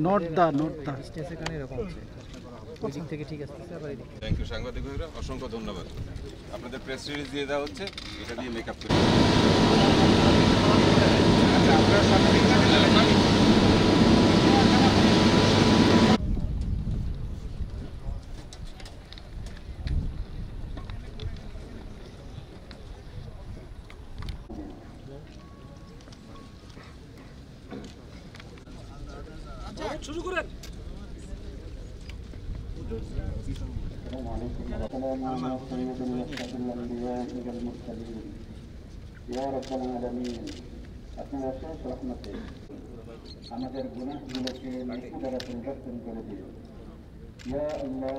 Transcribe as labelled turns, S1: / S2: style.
S1: নর্থদা স্টেজে কানে এরকম হচ্ছে ওই দিক থেকে ঠিক আসতেছে আবার এদিক।
S2: থ্যাংক ইউ সাংবাদিক ভাইরা, অসংখ্য ধন্যবাদ। আপনাদের প্রেস রিলিজ দিয়ে দেওয়া হচ্ছে, এটা দিয়ে মেকআপ করে। আচ্ছা, আপনারা সামনে
S3: শুরু করেন।
S4: আমাদের গুনাহগুলোকে নেকি দ্বারা পরিবর্তন করে দিও ইয়া আল্লাহ।